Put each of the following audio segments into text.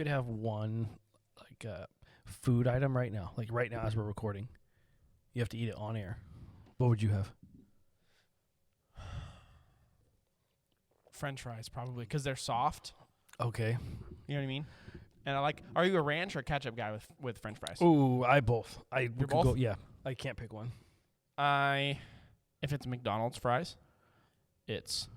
have one like food item right now. Like right now as we're recording. You have to eat it on air. What would you have? French fries, probably, because they're soft. Okay. You know what I mean? And I like. Are you a ranch or ketchup guy with French fries? Ooh, I both. You're both? Go, yeah, I can't pick one. If it's McDonald's fries, it's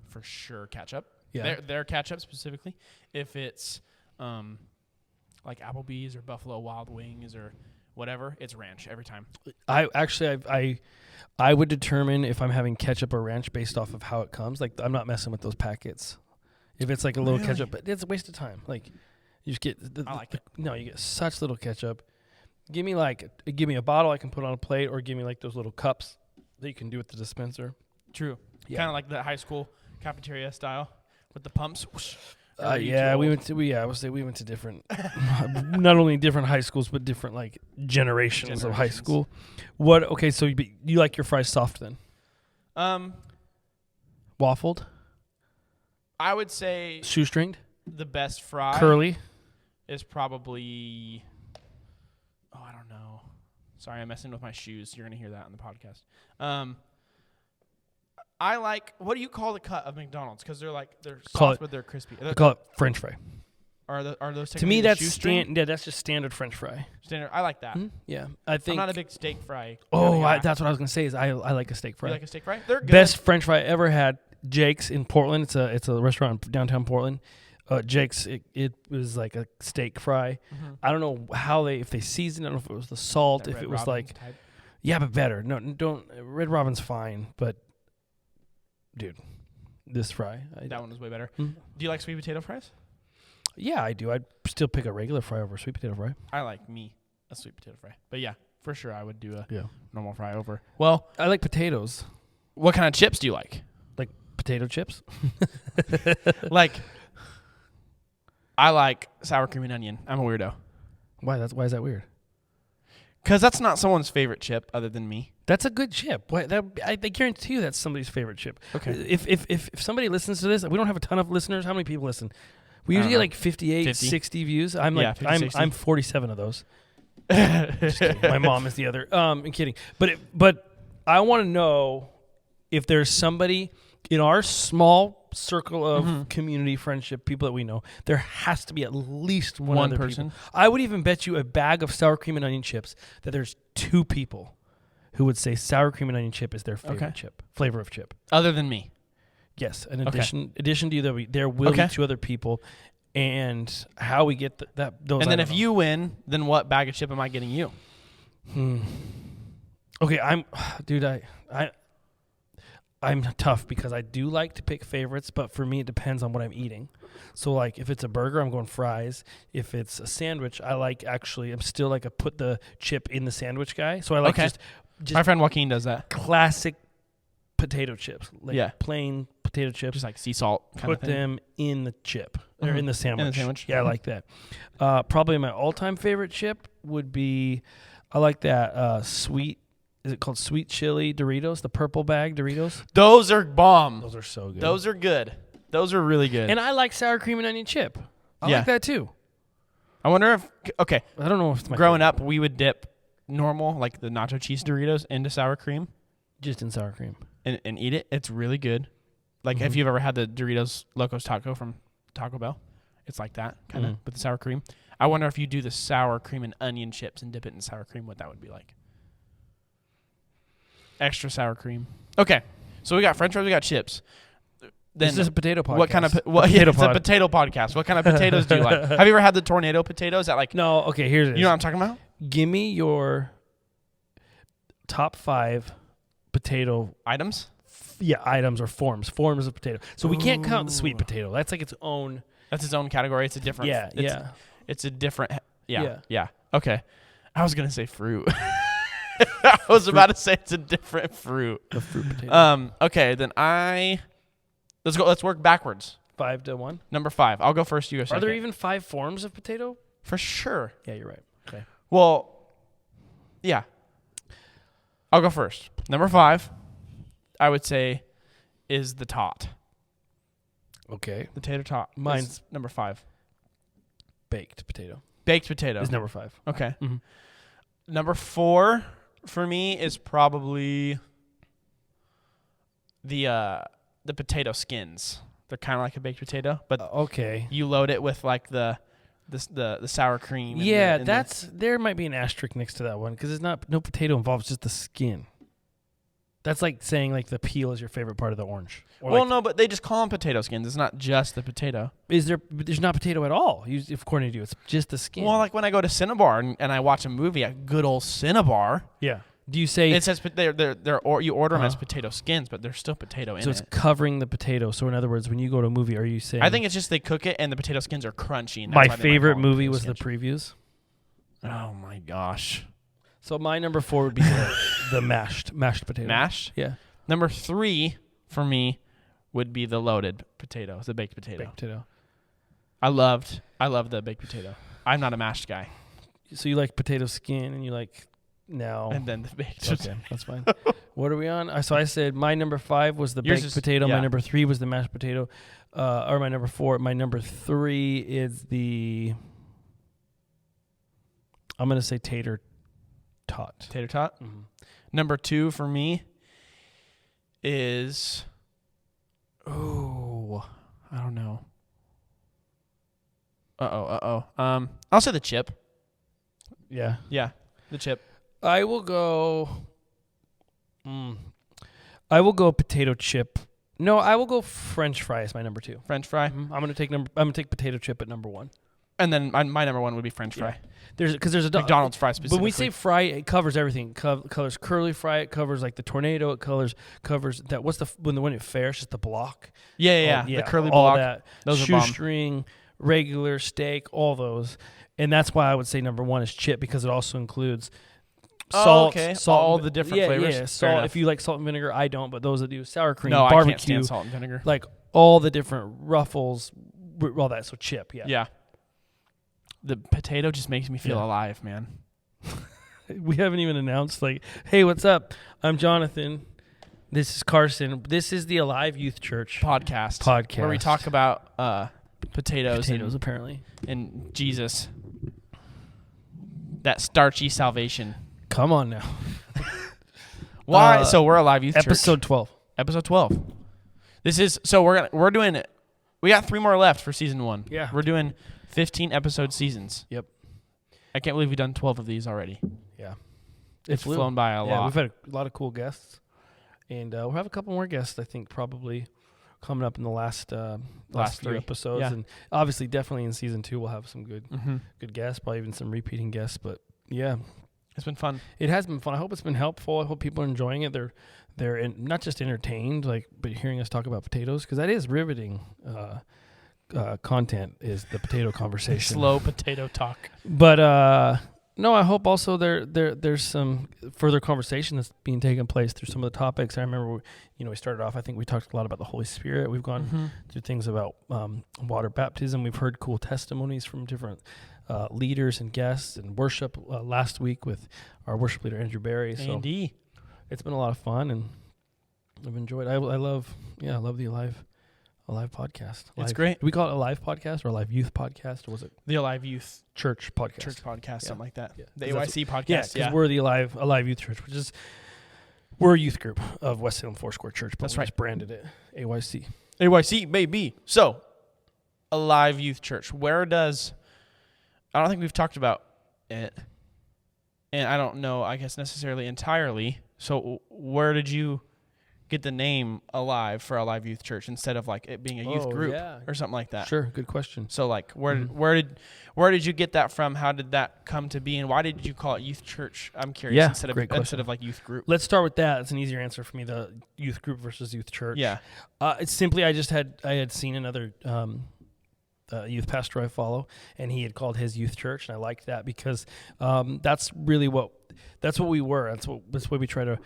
for sure ketchup. Yeah. Their ketchup specifically. If it's like Applebee's or Buffalo Wild Wings or whatever, it's ranch every time. I would determine if I'm having ketchup or ranch based off of how it comes. Like I'm not messing with those packets. If it's like a little ketchup, but it's a waste of time. Like you just get no, you get such little ketchup. Give me a bottle I can put on a plate, or give me like those little cups that you can do with the dispenser. True. Yeah. Kind of like the high school cafeteria style with the pumps. Whoosh. We went to different, not only different high schools, but different like generations of high school. Okay, so you like your fries soft then? Waffled? I would say shoestringed. The best fry curly is probably. Oh, I don't know. Sorry, I'm messing with my shoes. You're gonna hear that on the podcast. I like. What do you call the cut of McDonald's? Because they're soft but they're crispy. I call it French fry. Are those to me? That's that's just standard French fry. Standard. I like that. Mm-hmm. Yeah, I think I'm not a big steak fry. That's what I was gonna say. Is I like a steak fry. You like a steak fry? They're good. Best French fry I ever had. Jake's in Portland. It's a restaurant in downtown Portland. Jake's it was like a steak fry. Mm-hmm. I don't know how if they seasoned. I don't know if it was the salt. If it was like type. Yeah, but better. No, don't. Red Robin's fine, but dude, this fry. That one was way better. Mm-hmm. Do you like sweet potato fries? Yeah, I do. I'd still pick a regular fry over a sweet potato fry. I like a sweet potato fry. But yeah, for sure I would do a normal fry over. Well, I like potatoes. What kind of chips do you like? Like potato chips? I like sour cream and onion. I'm a weirdo. Why is that weird? Because that's not someone's favorite chip other than me. That's a good chip. I guarantee you that's somebody's favorite chip. Okay. If somebody listens to this, we don't have a ton of listeners. How many people listen? We usually get like 58, 60 views. I'm 50, I'm 47 of those. Just kidding. My mom is the other. I'm kidding. But I want to know if there's somebody in our small circle of community friendship, people that we know, there has to be at least one other person. People. I would even bet you a bag of sour cream and onion chips that there's 2 people who would say sour cream and onion chip is their favorite flavor of chip. Other than me. Yes. In addition to you, there will be 2 other people. And how we get those. And then if you win, then what bag of chip am I getting you? Okay, I'm tough because I do like to pick favorites, but for me it depends on what I'm eating. So like if it's a burger, I'm going fries. If it's a sandwich, I'm still like a put the chip in the sandwich guy. So I like just my friend Joaquin does that. Classic potato chips. Plain potato chips. Just like sea salt kind of thing. Put them in the chip. Or in the sandwich. In the sandwich. Yeah, I like that. Probably my all-time favorite chip would be, I like that sweet, is it called sweet chili Doritos? The purple bag Doritos? Those are bomb. Those are so good. Those are good. Those are really good. And I like sour cream and onion chip. I like that too. I wonder if, I don't know if it's my growing up, we would dip normal, like the nacho cheese Doritos into sour cream. Just in sour cream. And eat it. It's really good. Like if you've ever had the Doritos Locos Taco from Taco Bell, it's like that kind of with the sour cream. I wonder if you do the sour cream and onion chips and dip it in sour cream, what that would be like. Extra sour cream. Okay, so we got French fries, we got chips. Then this is a potato podcast. What kind of it's a potato podcast. What kind of potatoes do you like? Have you ever had the tornado potatoes? No. Okay, here's it. You know what I'm talking about? Give me your top 5 potato items. Items or forms of potato. So we can't count the sweet potato. That's like its own. That's its own category. It's a different. It's a different. Yeah. Okay. I was gonna say fruit. I was about to say it's a different fruit. The fruit potato. Okay. Then let's go. Let's work backwards. 5 to 1. Number 5. I'll go first. You go second. Are there even 5 forms of potato? For sure. Yeah, you're right. Okay. Well, yeah. I'll go first. Number 5. I would say is the tot. Okay. The tater tot. Mine's number 5. baked potato. Baked potato is number 5. Okay. Mm-hmm. Number 4 for me is probably the potato skins. They're kind of like a baked potato, but okay. You load it with like the sour cream. Yeah, there might be an asterisk next to that one because it's no potato involved. It's just the skin. That's like saying like the peel is your favorite part of the orange. Well, no, but they just call them potato skins. It's not just the potato. There's not potato at all. According to you, it's just the skin. Well, like when I go to Cinnabar and I watch a movie at good old Cinnabar. Yeah. Do you say it says you order them as potato skins, but there's still potato in it. So it's covering the potato. So in other words, when you go to a movie, are you saying? I think it's just they cook it and the potato skins are crunchy. My favorite movie was the previews. Oh my gosh. So my number 4 would be the mashed potato. Mashed? Yeah. Number 3 for me would be the loaded potato, the baked potato. Baked potato. I love the baked potato. I'm not a mashed guy. So you like potato skin and you like now. And then the baked Okay, potato. that's fine. What are we on? So I said my number 5 was the baked potato. Yeah. My number 3 was the mashed potato. Or my number 4. My number 3 is the, I'm going to say tater tot. Tater tot? Mm-hmm. Number 2 for me is, I don't know. I'll say the chip. Yeah. Yeah, the chip. I will go potato chip. No, I will go French fry as my number 2. French fry. Mm-hmm. I'm gonna take potato chip at number 1. And then my number 1 would be French fry. There's a McDonald's fry specifically. When we say fry, it covers everything. Colors curly fry. It covers like the tornado. It covers that. What's when it fares? Just the block. Yeah. The curly all block. That. Those are shoestring, regular steak, all those. And that's why I would say number 1 is chip because it also includes salt. Okay. Salt, all the different flavors. Yeah, salt. If you like salt and vinegar, I don't. But those that do sour cream, no, barbecue, I can't stand salt and vinegar. Like all the different ruffles, all that. So chip. Yeah. Yeah. The potato just makes me feel alive, man. We haven't even announced, like, hey, what's up? I'm Jonathan. This is Carson. This is the Alive Youth Church podcast where we talk about potatoes apparently, and Jesus. That starchy salvation. Come on now. Why? So we're Alive Youth Church. Episode 12. Episode 12. This is we're doing it. We got 3 more left for season 1. Yeah. We're doing 15 episode seasons. Yep. I can't believe we've done 12 of these already. Yeah. It's flown by a lot. We've had a lot of cool guests. And we'll have a couple more guests, I think, probably coming up in the last few episodes. Yeah. And obviously, definitely in season 2, we'll have some good guests, probably even some repeating guests. But yeah. It's been fun. It has been fun. I hope it's been helpful. I hope people are enjoying it. They're not just entertained, but hearing us talk about potatoes, because that is riveting content, is the potato conversation. Slow potato talk. But no, I hope also there's some further conversation that's being taken place through some of the topics. I remember, we started off, I think we talked a lot about the Holy Spirit. We've gone through things about water baptism. We've heard cool testimonies from different leaders and guests, and worship last week with our worship leader, Andrew Barry. So Andy. It's been a lot of fun, and I've enjoyed it. I love the Alive podcast. It's great. Do we call it Alive podcast or Alive Youth podcast? Or was it the Alive Youth Church podcast? Church podcast, something like that. Yeah. The AYC podcast. Yeah, because we're the Alive Youth Church, which is we're a youth group of West Salem Foursquare Church. But that's we right. Just branded it AYC. AYC, baby. So, Alive Youth Church. I don't think we've talked about it, and I don't know, I guess, necessarily entirely. So where did you get the name Alive for Alive Youth Church instead of like it being a youth group or something like that? Sure, good question. So like where did you get that from? How did that come to be, and why did you call it Youth Church? I'm curious. Instead of like youth group. Let's start with that. It's an easier answer for me. The youth group versus youth church. Yeah. It's simply I had seen another youth pastor I follow, and he had called his youth church, and I liked that because that's what we were. That's what we try to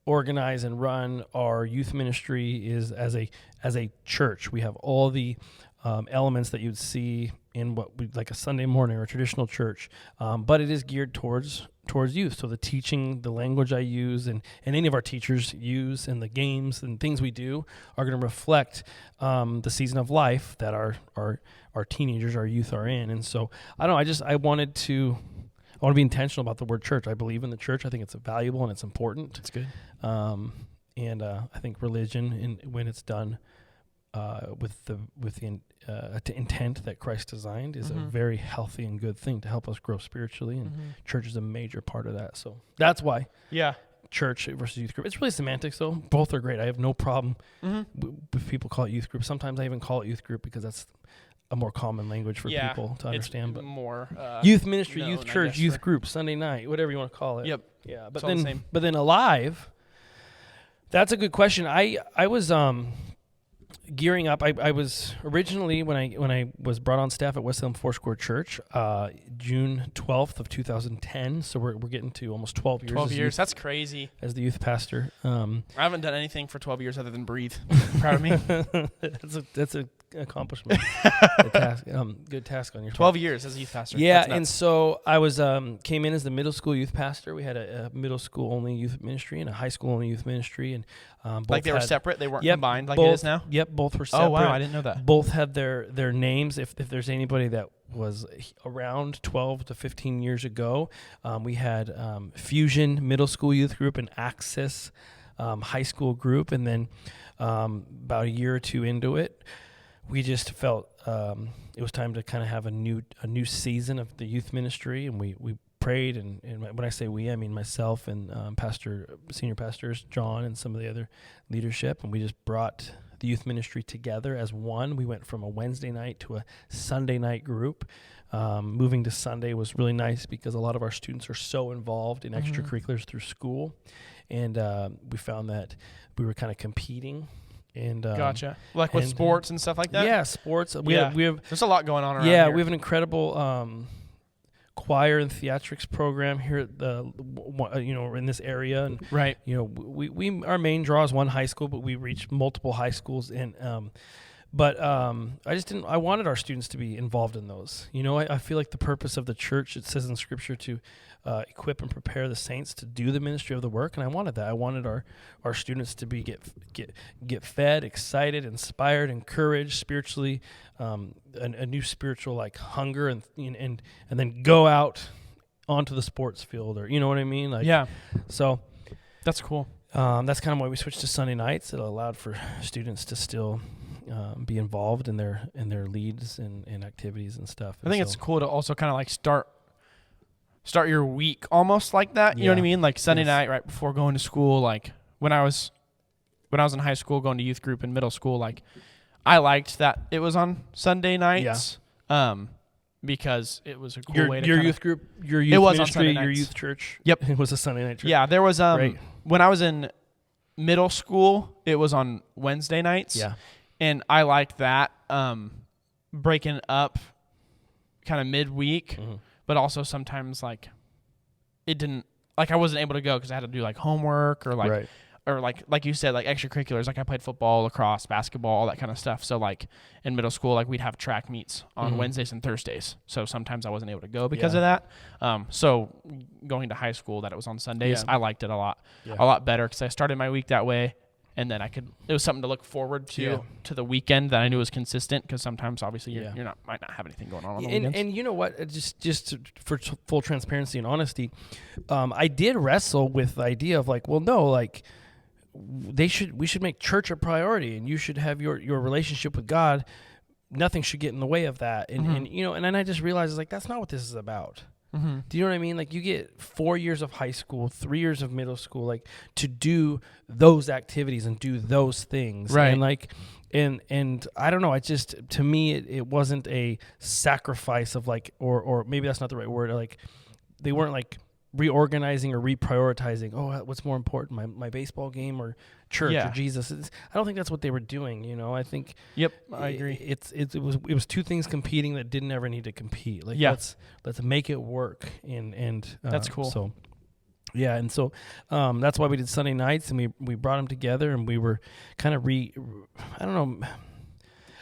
organize and run our youth ministry is as a church. We have all the elements that you'd see in what we like a Sunday morning or a traditional church, but it is geared towards youth. So the teaching, the language I use, and any of our teachers use, and the games and things we do are going to reflect the season of life that our teenagers, our youth are in. And so I want to be intentional about the word church. I believe in the church. I think it's valuable and it's important. It's good. And I think religion, when it's done with the intent that Christ designed, is a very healthy and good thing to help us grow spiritually. And church is a major part of that. So that's why. Yeah. Church versus youth group. It's really semantics, though. Both are great. I have no problem with people call it youth group. Sometimes I even call it youth group because that's a more common language for people to understand. But more youth ministry, youth church, youth group, Sunday night, whatever you want to call it. Yep. Yeah. But then Alive. That's a good question. I was gearing up. I was originally when I was brought on staff at West Elm Foursquare Church, June 12th of 2010. So we're getting to almost 12 years. 12 years. That's crazy. As the youth pastor. I haven't done anything for 12 years other than breathe. Proud of me. That's a accomplishment. Good task on your 12 years as a youth pastor. Yeah, and so I was came in as the middle school youth pastor. We had a middle school only youth ministry and a high school only youth ministry, and both they were separate. They weren't combined like it is now. Yep, both were separate. Oh wow, I didn't know that. Both had their names. If there's anybody that was around 12 to 15 years ago, we had Fusion Middle School Youth Group and Access High School Group, and then about a year or two into it, we just felt it was time to kind of have a new season of the youth ministry, and we prayed, and when I say we, I mean myself and senior pastors John and some of the other leadership, and we just brought the youth ministry together as one. We went from a Wednesday night to a Sunday night group. Moving to Sunday was really nice because a lot of our students are so involved in extracurriculars through school, and we found that we were kind of competing. And gotcha. Like with sports and stuff like that? Yeah, sports. We have there's a lot going on around here. We have an incredible choir and theatrics program here at the in this area, and right. We our main draw is one high school, but we reach multiple high schools, and I wanted our students to be involved in those. I feel like the purpose of the church, it says in Scripture to equip and prepare the saints to do the ministry of the work, and I wanted that. I wanted our students to be get fed, excited, inspired, encouraged spiritually, a new spiritual like hunger, and then go out onto the sports field, or you know what I mean? Like, yeah. So that's cool. That's kind of why we switched to Sunday nights. It allowed for students to still be involved in their leads and activities and stuff. I think it's cool to also kind of like start your week almost like that. You know what I mean? Like Sunday night right before going to school. Like when I was in high school going to youth group in middle school, like I liked that it was on Sunday nights. Yeah. Because it was a cool way to your youth group, your youth ministry, your youth church. Yep. It was a Sunday night church. Yeah, there was when I was in middle school, it was on Wednesday nights. Yeah. And I liked that, breaking up kind of midweek, but also sometimes like it didn't, like I wasn't able to go because I had to do like homework or like, or like you said, like extracurriculars. Like I played football, lacrosse, basketball, all that kind of stuff. So like in middle school, like we'd have track meets on Wednesdays and Thursdays. So sometimes I wasn't able to go because of that. So going to high school that it was on Sundays, I liked it a lot better because I started my week that way. And then it was something to look forward to the weekend that I knew was consistent, because sometimes obviously you might not have anything going on the weekends. And you know what, just for full transparency and honesty, I did wrestle with the idea of like, well, no, like we should make church a priority, and you should have your relationship with God. Nothing should get in the way of that. And and then I just realized like that's not what this is about. Do you know what I mean? Like you get 4 years of high school, 3 years of middle school, like to do those activities and do those things. Right. And like, and I don't know. I just, to me, it wasn't a sacrifice of like, or maybe that's not the right word. Like they weren't like reorganizing or reprioritizing. Oh, what's more important, my baseball game or church or Jesus? I don't think that's what they were doing. I think. Yep, I agree. It was two things competing that didn't ever need to compete. Like let's make it work, and that's cool. So yeah, and so that's why we did Sunday nights, and we brought them together, and we were kind of I don't know.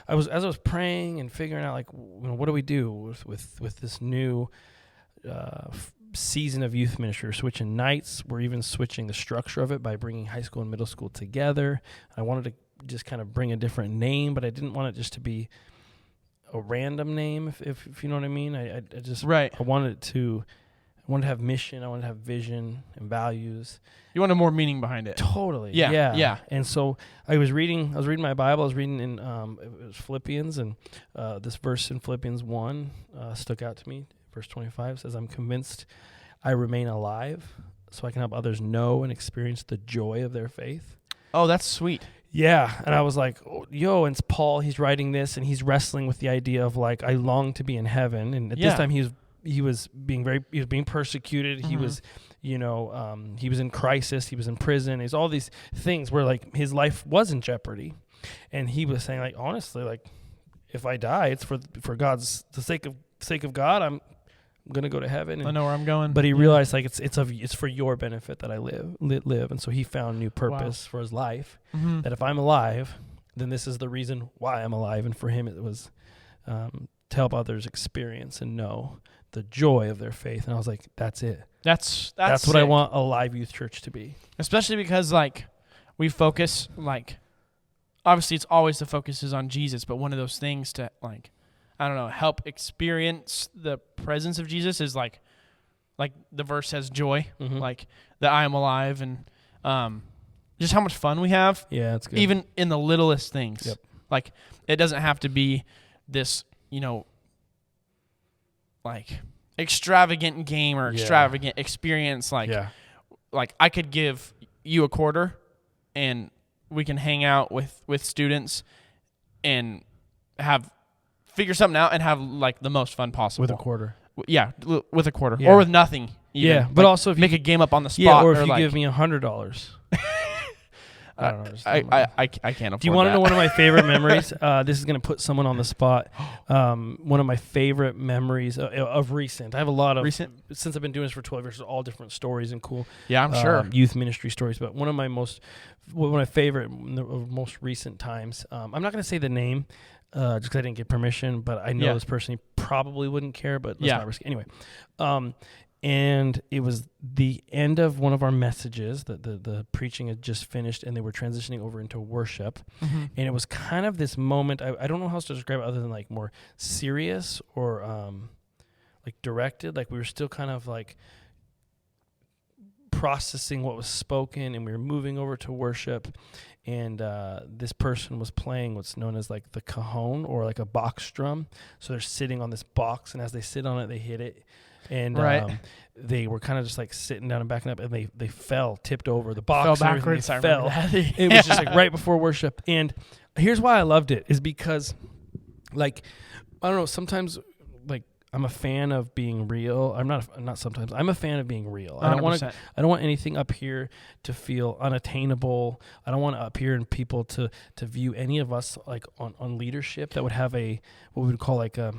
as I was praying and figuring out like, what do we do with this new season of youth ministry? We're switching nights. We're even switching the structure of it by bringing high school and middle school together. I wanted to just kind of bring a different name, but I didn't want it just to be a random name, if you know what I mean. I just right. I wanted to have mission. I wanted to have vision and values. You wanted more meaning behind it. Totally. Yeah. Yeah. And so I was reading my Bible. I was reading in it was Philippians, and this verse in Philippians 1 stuck out to me. Verse 25 says, "I'm convinced I remain alive, so I can help others know and experience the joy of their faith." Oh, that's sweet. Yeah, and I was like, and it's Paul. He's writing this, and he's wrestling with the idea of like, I long to be in heaven. And at this time, he was being persecuted. Mm-hmm. He was, he was in crisis. He was in prison. There's all these things where like his life was in jeopardy, and he was saying like, honestly, like, if I die, it's for God's the sake of God. I'm gonna go to heaven. And, I know where I'm going. But he realized like it's for your benefit that I live, and so he found new purpose for his life. Mm-hmm. That if I'm alive, then this is the reason why I'm alive. And for him, it was to help others experience and know the joy of their faith. And I was like, that's it. That's what I want a live youth church to be. Especially because like we focus like, obviously it's always the focus is on Jesus, but one of those things to like, I don't know, help experience the presence of Jesus is like the verse says joy, like that I am alive, and just how much fun we have. Yeah, that's good. Even in the littlest things. Yep. Like it doesn't have to be this, like extravagant game or extravagant experience. Like I could give you a quarter and we can hang out with students and figure something out and have like the most fun possible. With a quarter. Yeah, with a quarter. Or with nothing. Even. Yeah, but like, also if make a game up on the spot. Yeah, or if you like, give me $100. I don't know. I can't afford that. Do you want to know one of my favorite memories? This is going to put someone on the spot. One of my favorite memories of recent. I have a lot of since I've been doing this for 12 years. All different stories and cool. Yeah, I'm sure youth ministry stories. But one of my favorite of most recent times. I'm not going to say the name, just because I didn't get permission. But I know this person. He probably wouldn't care. But let's not risk it. Anyway. And it was the end of one of our messages. The preaching had just finished, and they were transitioning over into worship. Mm-hmm. And it was kind of this moment. I don't know how else to describe it other than like more serious or like directed. Like we were still kind of like processing what was spoken, and we were moving over to worship. And this person was playing what's known as like the cajon, or like a box drum. So they're sitting on this box, and as they sit on it, they hit it. And they were kind of just like sitting down and backing up, and they tipped over the box. Fell backwards. It was just like right before worship. And here's why I loved it is because, like, I don't know, sometimes like I'm a fan of being real. I'm a fan of being real. 100%. I don't want anything up here to feel unattainable. I don't want up here and people to view any of us like on leadership that would have what we would call like a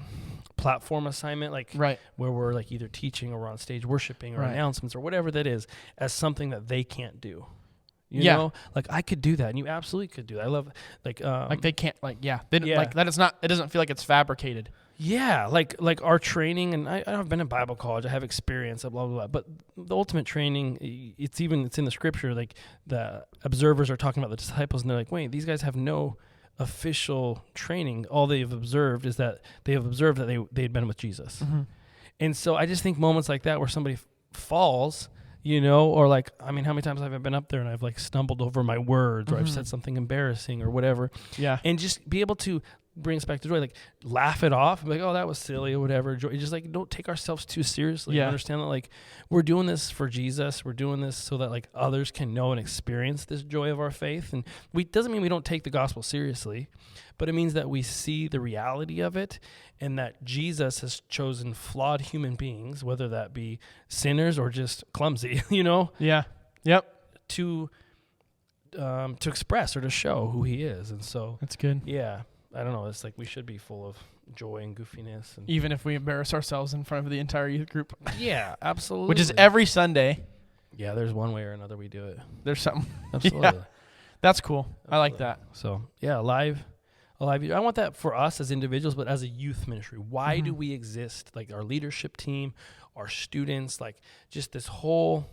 platform assignment, like where we're like either teaching or we're on stage worshiping or announcements or whatever that is, as something that they can't do. You know, like I could do that, and you absolutely could do that. I love like they can't like like that. It's not. It doesn't feel like it's fabricated. Yeah, like our training, and I've been in Bible college. I have experience, blah blah blah. But the ultimate training, it's in the scripture. Like the observers are talking about the disciples, and they're like, "Wait, these guys have no official training. All they've observed is that they have observed that they'd been with Jesus." Mm-hmm. And so I just think moments like that where somebody falls, or like, I mean, how many times have I been up there and I've like stumbled over my words, or I've said something embarrassing or whatever. Yeah. And just be able to bring us back to joy, like laugh it off, like, oh, that was silly or whatever. Joy. Just like don't take ourselves too seriously. Yeah. Understand that like we're doing this for Jesus. We're doing this so that like others can know and experience this joy of our faith. And doesn't mean we don't take the gospel seriously, but it means that we see the reality of it, and that Jesus has chosen flawed human beings, whether that be sinners or just clumsy, Yeah. Yep. To express or to show who he is. And so that's good. Yeah. I don't know. It's like we should be full of joy and goofiness. And even if we embarrass ourselves in front of the entire youth group. Yeah, absolutely. Which is every Sunday. Yeah, there's one way or another we do it. There's something. Absolutely. Yeah. That's cool. Absolutely. I like that. So, yeah, live Alive Youth. I want that for us as individuals, but as a youth ministry. Why do we exist? Like our leadership team, our students, like just this whole,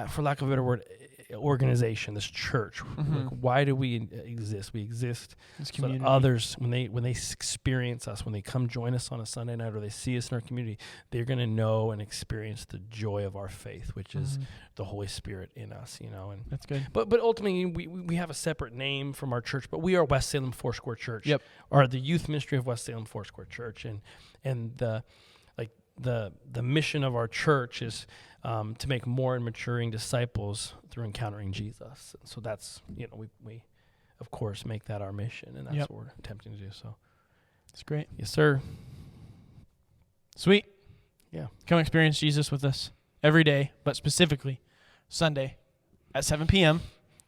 for lack of a better word, organization, this church. Like, why do we exist? We exist so that others, when they experience us, when they come join us on a Sunday night or they see us in our community, they're going to know and experience the joy of our faith, which is the Holy Spirit in us, you know. And that's good. But ultimately, we have a separate name from our church, but we are West Salem Foursquare Church. Yep. Or the youth ministry of West Salem Foursquare Church, and the mission of our church is to make more and maturing disciples through encountering Jesus. And so that's, you know, we of course make that our mission, and that's what we're attempting to do. So it's great. Yes, sir. Sweet. Yeah. Come experience Jesus with us every day, but specifically Sunday at 7 p.m.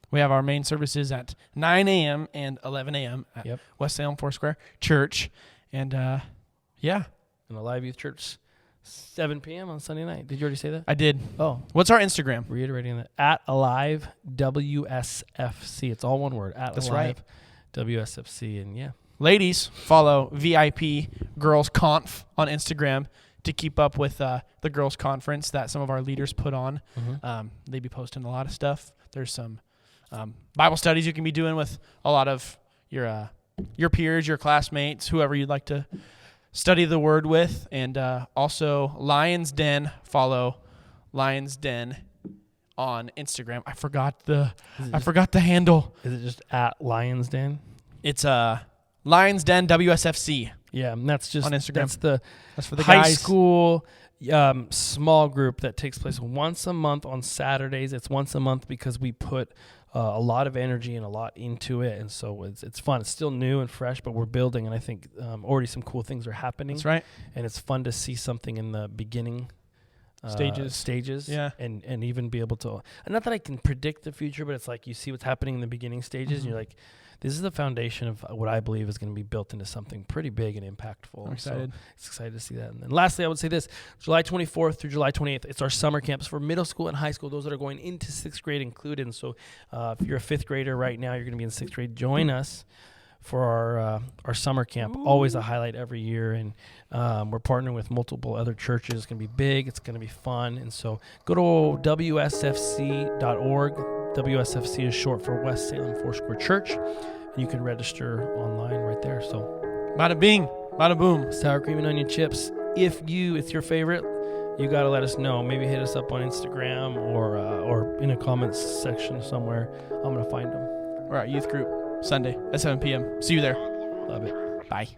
We have our main services at 9 a.m. and 11 a.m. at West Salem Foursquare Church. And And Alive Youth Church, 7 p.m. on Sunday night. Did you already say that? I did. Oh. What's our Instagram? Reiterating that. At Alive WSFC. It's all one word. At That's Alive WSFC. And ladies, follow VIP Girls Conf on Instagram to keep up with the girls conference that some of our leaders put on. They be posting a lot of stuff. There's some Bible studies you can be doing with a lot of your peers, your classmates, whoever you'd like to study the word with. And also Lion's Den. Follow Lion's Den on Instagram. I forgot the handle. Is it just at Lion's Den? It's Lion's Den WSFC. Yeah, and that's just on Instagram. That's for the high guys. School small group that takes place once a month on Saturdays. It's once a month because we put a lot of energy and a lot into it, and so it's fun. It's still new and fresh, but we're building, and I think already some cool things are happening. That's right. And it's fun to see something in the beginning stages, and even be able to, and not that I can predict the future, but it's like you see what's happening in the beginning stages, and you're like, this is the foundation of what I believe is going to be built into something pretty big and impactful. I'm excited. So it's excited to see that. And then lastly, I would say this, July 24th through July 28th, it's our summer camps for middle school and high school, those that are going into 6th grade included. And so if you're a 5th grader right now, you're going to be in 6th grade, join us for our summer camp. Ooh. Always a highlight every year. And we're partnering with multiple other churches. It's going to be big. It's going to be fun. And so go to WSFC.org. WSFC is short for West Salem Foursquare Church. You can register online right there. So, bada bing, bada boom. Sour cream and onion chips. If it's your favorite, you got to let us know. Maybe hit us up on Instagram or in a comments section somewhere. I'm going to find them. We're at youth group Sunday at 7 p.m. See you there. Love it. Bye.